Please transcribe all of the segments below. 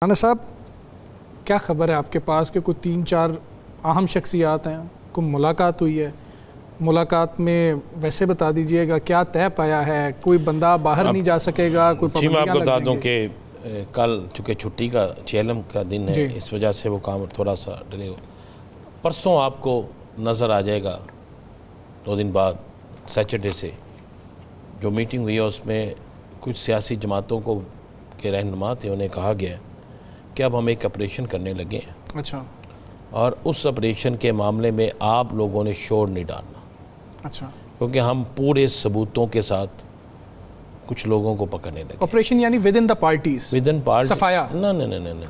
رانا صاحب کیا خبر ہے آپ کے پاس کہ کوئی 3-4 اہم شخصیات ہیں، کوئی ملاقات ہوئی ہے؟ ملاقات میں ویسے بتا دیجئے گا کیا طے پایا ہے؟ کوئی بندہ باہر نہیں جا سکے گا؟ کوئی پابندیاں لگ جائیں گی؟ میں آپ کو بتا دوں کہ کل چونکہ چھٹی کا 6 کا دن ہے، اس وجہ سے وہ کام تھوڑا سا ڈیلے ہو. پرسوں آپ کو نظر آ جائے گا 2 دن بعد سیچرڈے سے جو میٹنگ ہوئی ہے، اس میں کچھ سیاسی جماعتوں کو کے رہنما تھے، انہیں کہا گیا ہے کہ اب ہم ایک آپریشن کرنے لگے ہیں. اچھا. اور اس آپریشن کے معاملے میں آپ لوگوں نے شور نہیں ڈالنا. اچھا. کیونکہ ہم پورے ثبوتوں کے ساتھ کچھ لوگوں کو پکڑنے لگے. آپریشن یعنی ودن دا پارٹیز؟ Within party صفایا؟ نہیں.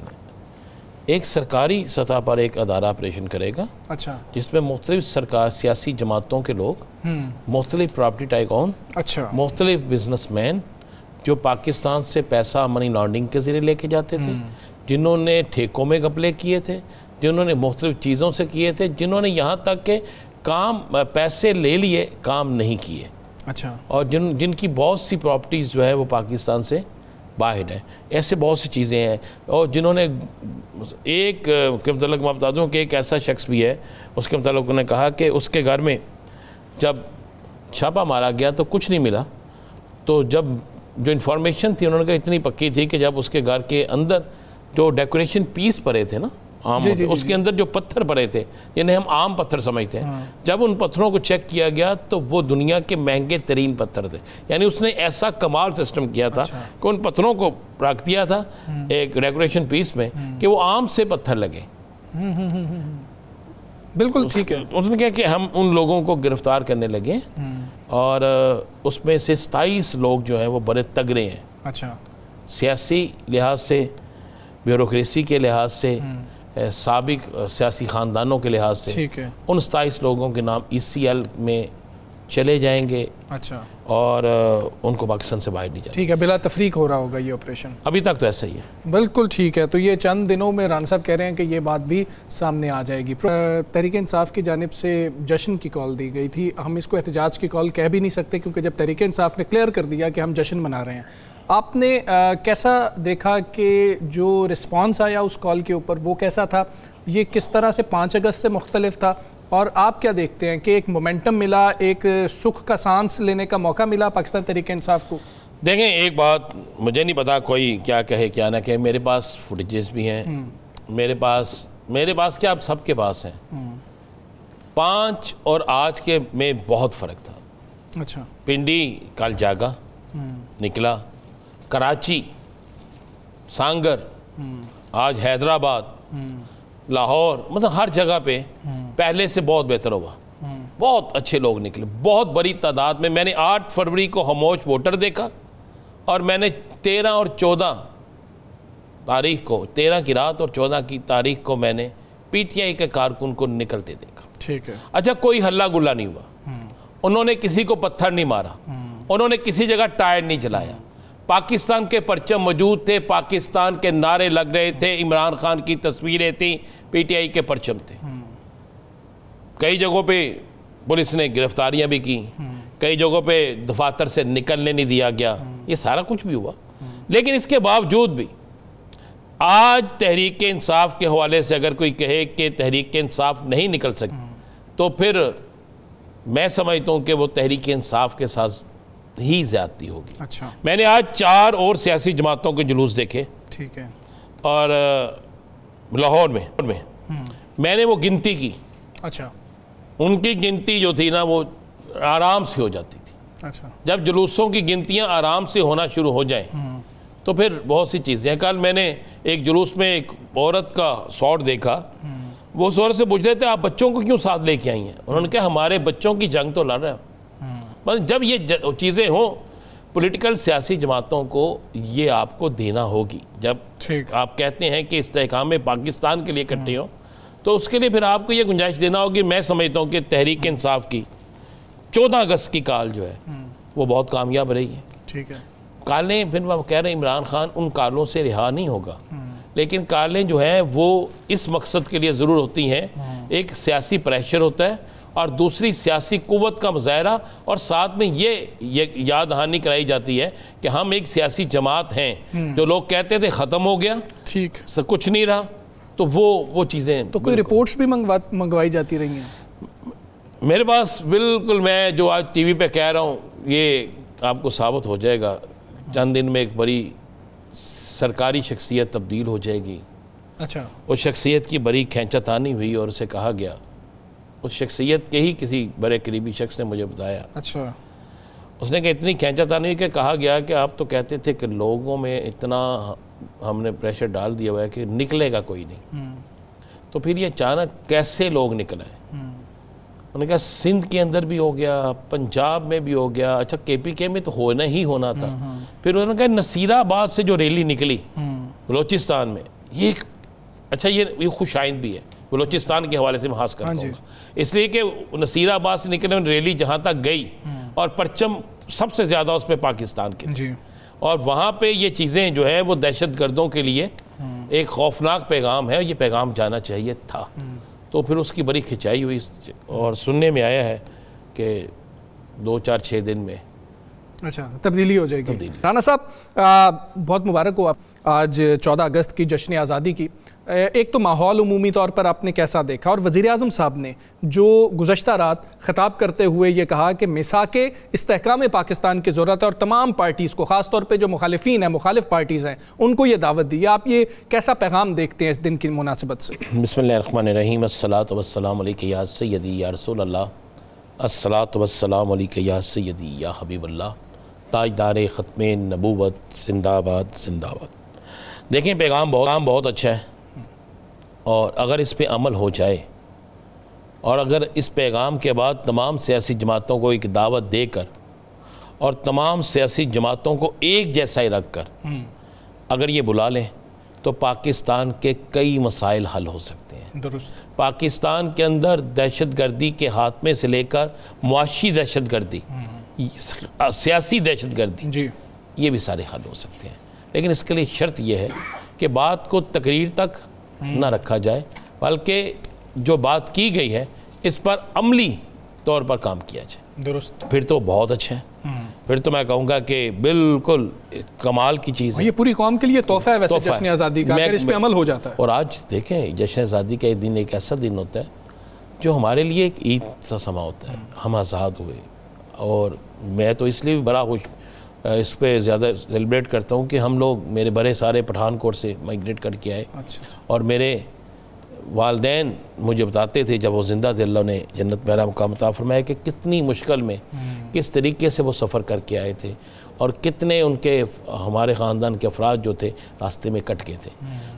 ایک سرکاری سطح پر ایک ادارہ آپریشن کرے گا. اچھا. جس میں مختلف سیاسی جماعتوں کے لوگ، مختلف پراپرٹی ٹائکون، مختلف بزنس مین جو پاکستان سے پیسہ منی لانڈرنگ کے ذریعے لے کے جاتے تھے، جنہوں نے ٹھیکوں میں گھپلے کیے تھے، جنہوں نے مختلف چیزوں سے کیے تھے، جنہوں نے یہاں تک کہ پیسے لے لیے، کام نہیں کیے. اچھا. اور جن کی بہت سی پراپرٹیز جو ہے وہ پاکستان سے باہر ہیں. ایسے بہت سی چیزیں ہیں. اور جنہوں نے ایک کے متعلق میں بتا دوں کہ ایک ایسا شخص بھی ہے، اس کے متعلق انہوں نے کہا کہ اس کے گھر میں جب چھاپا مارا گیا تو کچھ نہیں ملا. تو جب جو انفارمیشن تھی انہوں نے کہا اتنی پکی تھی کہ جب اس کے گھر کے اندر جو ڈیکوریشن پیس پڑے تھے نا، اس کے اندر جو پتھر پڑے تھے، یعنی ہم عام پتھر سمجھتے ہیں، جب ان پتھروں کو چیک کیا گیا تو وہ دنیا کے مہنگے ترین پتھر تھے. یعنی اس نے ایسا کمال سسٹم کیا تھا کہ ان پتھروں کو رکھ دیا تھا ایک ڈیکوریشن پیس میں کہ وہ عام سے پتھر لگے. بالکل ٹھیک ہے. اس نے کہا کہ ہم ان لوگوں کو گرفتار کرنے لگے اور اس میں سے 27 لوگ جو ہیں وہ بڑے تگڑے ہیں. اچھا. سیاسی لحاظ سے، بیوروکریسی کے لحاظ سے، سابق سیاسی خاندانوں کے لحاظ سے، ان 27 لوگوں کے نام ECL میں چلے جائیں گے. اچھا. اور ان کو پاکستان سے باہر نہیں جائے. ٹھیک ہے. بلا تفریق ہو رہا ہوگا یہ آپریشن؟ ابھی تک تو ایسا ہی ہے. بالکل ٹھیک ہے. تو یہ چند دنوں میں رانا صاحب کہہ رہے ہیں کہ یہ بات بھی سامنے آ جائے گی. تحریک انصاف کی جانب سے جشن کی کال دی گئی تھی. ہم اس کو احتجاج کی کال کہہ بھی نہیں سکتے کیونکہ جب تحریک انصاف نے کلیئر کر دیا کہ ہم جشن منا رہے ہیں. آپ نے کیسا دیکھا کہ جو رسپانس آیا اس کال کے اوپر وہ کیسا تھا؟ یہ کس طرح سے 5 اگست سے مختلف تھا؟ اور آپ کیا دیکھتے ہیں کہ ایک مومنٹم ملا، ایک سکھ کا سانس لینے کا موقع ملا پاکستان تحریک انصاف کو؟ دیکھیں، ایک بات مجھے نہیں پتا کوئی کیا کہے کیا نہ کہے. میرے پاس فوٹیجز بھی ہیں، میرے پاس کیا آپ سب کے پاس ہیں. 5 اور آج کے میں بہت فرق تھا. اچھا. پنڈی کل جاگا نکلا، کراچی، سانگر، آج حیدرآباد، لاہور، مطلب ہر جگہ پہ پہلے سے بہت بہتر ہوا. بہت اچھے لوگ نکلے، بہت بڑی تعداد میں. میں نے 8 فروری کو خاموش ووٹر دیکھا اور میں نے 13 اور 14 تاریخ کو، 13 کی رات اور 14 کی تاریخ کو میں نے PTI کے کارکن کو نکلتے دیکھا. ٹھیک ہے. اچھا، کوئی ہلہ گلہ نہیں ہوا، انہوں نے کسی کو پتھر نہیں مارا، انہوں نے کسی جگہ ٹائر نہیں چلایا. پاکستان کے پرچم موجود تھے، پاکستان کے نعرے لگ رہے تھے، عمران خان کی تصویریں تھیں، PTI کے پرچم تھے. کئی جگہوں پہ پولیس نے گرفتاریاں بھی کی، کئی جگہوں پہ دفاتر سے نکلنے نہیں دیا گیا. یہ سارا کچھ بھی ہوا. لیکن اس کے باوجود بھی آج تحریک انصاف کے حوالے سے اگر کوئی کہے کہ تحریک انصاف نہیں نکل سکتی تو پھر میں سمجھتا ہوں کہ وہ تحریک انصاف کے ساتھ ہی زیادتی ہوگی. اچھا. میں نے آج 4 اور سیاسی جماعتوں کے جلوس دیکھے. ٹھیک ہے. اور لاہور میں نے وہ گنتی کی. اچھا. ان کی گنتی جو تھی نا وہ آرام سے ہو جاتی تھی. اچھا. جب جلوسوں کی گنتیاں آرام سے ہونا شروع ہو جائیں تو پھر بہت سی چیزیں ہیں. کل میں نے ایک جلوس میں ایک عورت کا سوٹ دیکھا. وہ اس عورت سے پوچھ رہے تھے آپ بچوں کو کیوں ساتھ لے کے آئی ہیں؟ انہوں نے کہا ہمارے بچوں کی جنگ تو لڑ رہے ہیں. جب یہ چیزیں ہوں، پولیٹیکل سیاسی جماعتوں کو یہ آپ کو دینا ہوگی. جب آپ کہتے ہیں کہ استحکام پاکستان کے لیے اکٹھے ہوں تو اس کے لیے پھر آپ کو یہ گنجائش دینا ہوگی. میں سمجھتا ہوں کہ تحریک انصاف کی 14 اگست کی کال جو ہے وہ بہت کامیاب رہی ہے. ٹھیک ہے. کالیں پھر وہ کہہ رہے ہیں عمران خان ان کالوں سے رہا نہیں ہوگا، لیکن کالیں جو ہیں وہ اس مقصد کے لیے ضرور ہوتی ہیں. ایک سیاسی پریشر ہوتا ہے اور دوسری سیاسی قوت کا مظاہرہ، اور ساتھ میں یہ یاد دہانی کرائی جاتی ہے کہ ہم ایک سیاسی جماعت ہیں. جو لوگ کہتے تھے ختم ہو گیا، ٹھیک کچھ نہیں رہا، تو وہ چیزیں. تو کوئی رپورٹس بھی منگوائی جاتی رہی ہیں؟ میرے پاس بالکل، میں جو آج ٹی وی پہ کہہ رہا ہوں یہ آپ کو ثابت ہو جائے گا. چند دن میں ایک بڑی سرکاری شخصیت تبدیل ہو جائے گی. اچھا. اس شخصیت کی بڑی کھینچا تانی ہوئی اور اسے کہا گیا، اس شخصیت کے ہی کسی بڑے قریبی شخص نے مجھے بتایا. اچھا. اس نے کہ اتنی کھینچا تانی کہ کہا گیا کہ آپ تو کہتے تھے کہ لوگوں میں اتنا ہم نے پریشر ڈال دیا ہوا ہے کہ نکلے گا کوئی نہیں، تو پھر یہ اچانک کیسے لوگ نکل آئے؟ انہوں نے کہا سندھ کے اندر بھی ہو گیا، پنجاب میں بھی ہو گیا، اچھا کے پی کے میں تو ہونا ہی ہونا تھا. پھر انہوں نے کہا نصیر آباد سے جو ریلی نکلی بلوچستان میں، یہ اچھا یہ خوش آئند بھی ہے، بلوچستان کے حوالے سے میں خاص کرتا ہوں، اس لیے کہ نصیر آباد سے نکلنے میں ریلی جہاں تک گئی اور پرچم سب سے زیادہ اس پہ پاکستان کے تھے، اور وہاں پہ یہ چیزیں جو ہیں وہ دہشت گردوں کے لیے ایک خوفناک پیغام ہے، اور یہ پیغام جانا چاہیے تھا. تو پھر اس کی بڑی کھچائی ہوئی، اور سننے میں آیا ہے کہ 2-4-6 دن میں اچھا تبدیلی ہو جائے گی. رانا صاحب بہت مبارک ہو آپ. آج 14 اگست کی جشن آزادی کی ایک تو ماحول عمومی طور پر آپ نے کیسا دیکھا، اور وزیر اعظم صاحب نے جو گزشتہ رات خطاب کرتے ہوئے یہ کہا کہ میثاق استحکام پاکستان کی ضرورت ہے، اور تمام پارٹیز کو، خاص طور پہ جو مخالفین ہیں، مخالف پارٹیز ہیں، ان کو یہ دعوت دی. آپ یہ کیسا پیغام دیکھتے ہیں اس دن کی مناسبت سے؟ بسم اللہ الرحمن الرحیم. الصلاۃ والسلام علیک یا سیدی یا رسول اللہ، الصلاۃ والسلام علیک یا سیدی یا حبیب اللہ، تاجدار ختم نبوت، زندہ آباد زندہ آباد. دیکھیں پیغام بہت اچھا ہے، اور اگر اس پہ عمل ہو جائے، اور اگر اس پیغام کے بعد تمام سیاسی جماعتوں کو ایک دعوت دے کر اور تمام سیاسی جماعتوں کو ایک جیسا ہی رکھ کر اگر یہ بلا لیں تو پاکستان کے کئی مسائل حل ہو سکتے ہیں. درست. پاکستان کے اندر دہشت گردی کے خاتمے سے لے کر معاشی دہشت گردی، سیاسی دہشت گردی، یہ بھی سارے حل ہو سکتے ہیں. لیکن اس کے لیے شرط یہ ہے کہ بات کو تقریر تک نہ رکھا جائے، بلکہ جو بات کی گئی ہے اس پر عملی طور پر کام کیا جائے. درست. پھر تو بہت اچھا ہے، پھر تو میں کہوں گا کہ بالکل کمال کی چیز ہے. یہ پوری قوم کے لیے تحفہ ہے ویسے جشن آزادی کا، اگر اس پہ عمل ہو جاتا ہے. اور آج دیکھیں جشن آزادی کا یہ دن ایک ایسا دن ہوتا ہے جو ہمارے لیے ایک عید سا سما ہوتا ہے. ہم آزاد ہوئے، اور میں تو اس لیے بھی بڑا خوش اس پہ زیادہ سیلیبریٹ کرتا ہوں کہ ہم لوگ، میرے بڑے سارے پٹھان کوٹ سے مائگریٹ کر کے آئے، اور میرے والدین مجھے بتاتے تھے جب وہ زندہ تھے، اللہ نے جنت میں مقام عطا فرمایا، کہ کتنی مشکل میں کس طریقے سے وہ سفر کر کے آئے تھے، اور کتنے ان کے ہمارے خاندان کے افراد جو تھے راستے میں کٹ گئے تھے.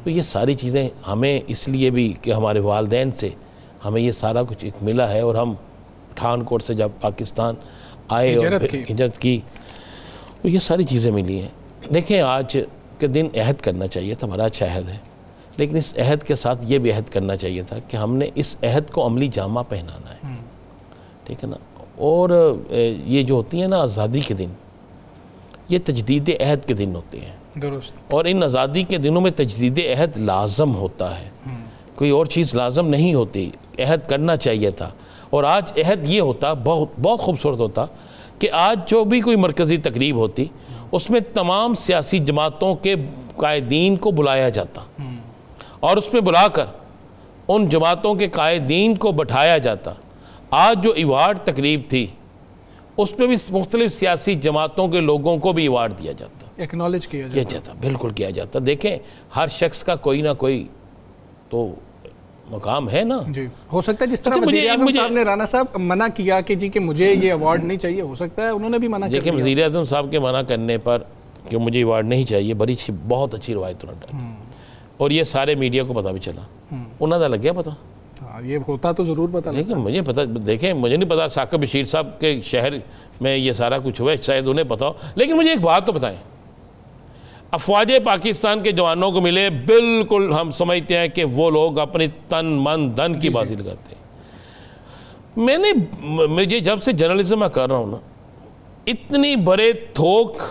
تو یہ ساری چیزیں ہمیں اس لیے بھی کہ ہمارے والدین سے ہمیں یہ سارا کچھ ایک ملا ہے، اور ہم پٹھان کوٹ سے جب پاکستان آئے اور ہجرت کی تو یہ ساری چیزیں ملی ہیں. دیکھیں آج کے دن عہد کرنا چاہیے تھا، بڑا اچھا عہد ہے، لیکن اس عہد کے ساتھ یہ بھی عہد کرنا چاہیے تھا کہ ہم نے اس عہد کو عملی جامہ پہنانا ہے. ٹھیک ہے نا. اور یہ جو ہوتی ہیں نا آزادی کے دن، یہ تجدید عہد کے دن ہوتے ہیں. درست. اور ان آزادی کے دنوں میں تجدید عہد لازم ہوتا ہے، کوئی اور چیز لازم نہیں ہوتی. عہد کرنا چاہیے تھا، اور آج عہد یہ ہوتا بہت خوبصورت ہوتا کہ آج جو بھی کوئی مرکزی تقریب ہوتی اس میں تمام سیاسی جماعتوں کے قائدین کو بلایا جاتا، اور اس میں بلا کر ان جماعتوں کے قائدین کو بٹھایا جاتا. آج جو ایوارڈ تقریب تھی اس پہ بھی مختلف سیاسی جماعتوں کے لوگوں کو بھی ایوارڈ دیا جاتا، ایکنالج کیا جاتا. بالکل کیا جاتا. دیکھیں ہر شخص کا کوئی نہ کوئی تو مقام ہے نا. جی ہو سکتا ہے جس طرح وزیر اعظم صاحب نے رانا صاحب منع کیا کہ جی کہ مجھے یہ ایوارڈ نہیں چاہیے، ہو سکتا ہے انہوں نے بھی منع کر دیا. دیکھیں وزیر اعظم صاحب کے منع کرنے پر کہ مجھے ایوارڈ نہیں چاہیے بہت اچھی روایت انہوں نے، اور یہ سارے میڈیا کو پتہ بھی چلا. انہوں نے لگ گیا پتہ. یہ ہوتا تو ضرور پتہ. لیکن مجھے پتہ، دیکھیں مجھے نہیں پتا ثاقب بشیر صاحب کے شہر میں یہ سارا کچھ ہوا ہے، شاید انہیں پتہ ہو. لیکن مجھے ایک بات تو بتائیں، افواج پاکستان کے جوانوں کو ملے، بالکل ہم سمجھتے ہیں کہ وہ لوگ اپنی تن من دھن کی بازی لگاتے ہیں. مجھے جب سے جرنلزم میں کر رہا ہوں نا، اتنی بڑے تھوک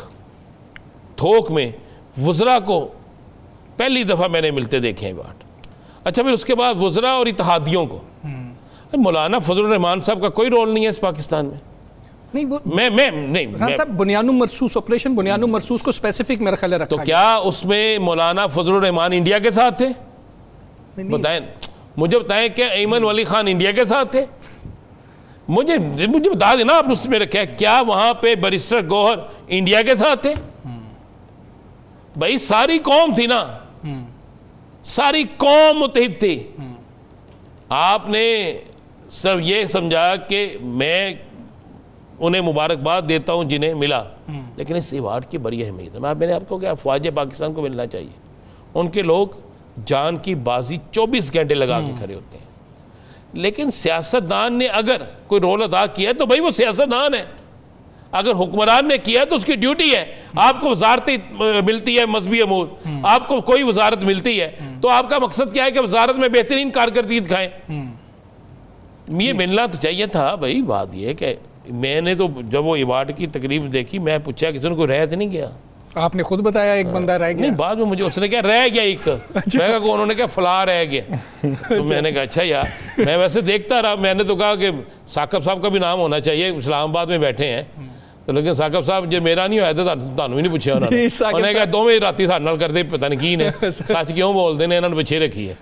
میں وزراء کو پہلی دفعہ میں نے ملتے دیکھے ہیں بات. اچھا پھر اس کے بعد وزراء اور اتحادیوں کو، مولانا فضل الرحمان صاحب کا کوئی رول نہیں ہے اس پاکستان میں. نہیں وہ نہیں صاحب بنیانو مرسوس آپریشن بنیانو مرسوس کو اسپیسیفک میرا خیال ہے رکھا تو کیا اس میں مولانا فضل الرحمان انڈیا کے ساتھ تھے؟ بتائیں مجھے، بتائیں کہ ایمن ولی خان انڈیا کے ساتھ تھے؟ مجھے بتا دینا آپ اس میں رکھا ہے. کیا وہاں پہ بیرسٹر گوہر انڈیا کے ساتھ تھے؟ بھائی ساری قوم تھی نا، ساری قوم متحد تھی. آپ نے صرف یہ سمجھا کہ میں انہیں مبارکباد دیتا ہوں جنہیں ملا، لیکن اس ایوارڈ کی بڑی اہمیت ہے. میں نے آپ کو کہا فوج پاکستان کو ملنا چاہیے. ان کے لوگ جان کی بازی 24 گھنٹے لگا کے کھڑے ہوتے ہیں. لیکن سیاستدان نے اگر کوئی رول ادا کیا ہے تو بھائی وہ سیاستدان ہے. اگر حکمران نے کیا ہے تو اس کی ڈیوٹی ہے. آپ کو وزارت ملتی ہے مذہبی امور، آپ کو کوئی وزارت ملتی ہے تو آپ کا مقصد کیا ہے کہ وزارت میں بہترین کارکردگی دکھائیں. یہ ملنا تو چاہیے تھا. بھائی بات یہ کہ میں نے تو جب وہ ایوارڈ کی تقریب دیکھی، میں پوچھا کسی نے کوئی رہ تو نہیں گیا؟ آپ نے خود بتایا ایک بندہ رہ گیا. نہیں، بعد میں مجھے اس نے کہا رہ گیا ایک. میں کہا انہوں نے کہا فلاں رہ گیا. تو میں نے کہا اچھا یار. میں ویسے دیکھتا رہا. میں نے تو کہا کہ ثاقب صاحب کا بھی نام ہونا چاہیے، اسلام آباد میں بیٹھے ہیں. تو لیکن ثاقب صاحب جو میرا نہیں ہوا تھا تھانوں بھی نہیں پوچھا. انہوں نے کہا 2 رات ساڈے نال کردے پتہ نہیں کی نے سچ کیوں بولتے ہیں، انہوں نے پچھے رکھی ہے.